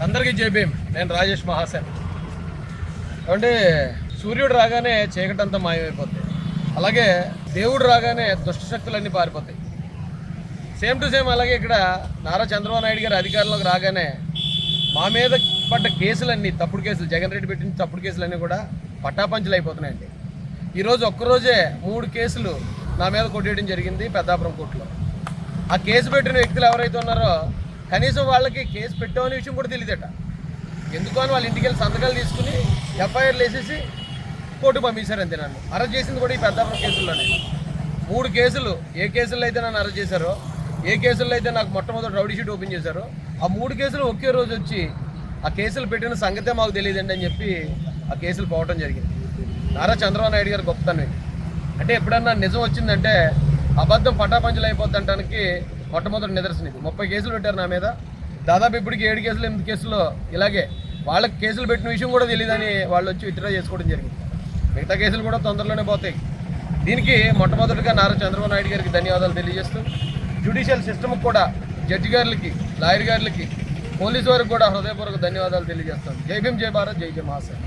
అందరికీ జై భీమ్. నేను రాజేష్ మహాసేన్. అంటే సూర్యుడు రాగానే చీకటంతా మాయమైపోతుంది, అలాగే దేవుడు రాగానే దుష్టశక్తులన్నీ పారిపోతాయి. సేమ్ టు సేమ్ అలాగే ఇక్కడ నారా చంద్రబాబు నాయుడు గారు అధికారంలోకి రాగానే మా మీద పడ్డ కేసులన్నీ, తప్పుడు కేసులు, జగన్ రెడ్డి పెట్టిన తప్పుడు కేసులన్నీ కూడా పట్టాపంచలు అయిపోతున్నాయండి. ఈరోజు ఒక్కరోజే 3 కేసులు నా మీద కొట్టేయడం జరిగింది పెద్దాపురం కోర్టులో. ఆ కేసు పెట్టిన వ్యక్తులు ఎవరైతే ఉన్నారో కనీసం వాళ్ళకి కేసు పెట్టామనే విషయం కూడా తెలియదట. ఎందుకు అని వాళ్ళ ఇంటికి వెళ్ళి సంతకాలు తీసుకుని ఎఫ్ఐఆర్లు వేసేసి కోర్టు పంపించారు. అంతే. నన్ను అరెస్ట్ చేసింది కూడా ఈ పెద్దాపురం కేసుల్లోనే. 3 కేసులు, ఏ కేసుల్లో అయితే నన్ను అరెస్ట్ చేశారో, ఏ కేసుల్లో అయితే నాకు మొట్టమొదటి రౌడీ షీట్ ఓపెన్ చేశారో, ఆ 3 కేసులు ఒకే రోజు వచ్చి ఆ కేసులు పెట్టిన సంగతే మాకు తెలియదండి అని చెప్పి ఆ కేసులు పోవడం జరిగింది. నారా చంద్రబాబు నాయుడు గారు గొప్పతనం అంటే ఎప్పుడన్నా నిజం వచ్చిందంటే అబద్ధం పటాపంచలు అయిపోతుంటానికి మొట్టమొదటి నిదర్శనం ఇది. 30 కేసులు పెట్టారు నా మీద. దాదాపు ఇప్పటికి 7 కేసులు 8 కేసుల్లో ఇలాగే వాళ్ళకి కేసులు పెట్టిన విషయం కూడా తెలియదని వాళ్ళు వచ్చి విత్డ్రా చేసుకోవడం జరిగింది. మిగతా కేసులు కూడా తొందరలోనే పోతాయి. దీనికి మొట్టమొదటిగా నారా చంద్రబాబు నాయుడు గారికి ధన్యవాదాలు తెలియజేస్తూ, జ్యుడిషియల్ సిస్టమ్కి కూడా, జడ్జి గారులకి, లాయర్ గారులకి, పోలీసు వారికి కూడా హృదయపూర్వక ధన్యవాదాలు తెలియజేస్తాను. జై భీమ్, జై భారత్, జై జై మహాసేన.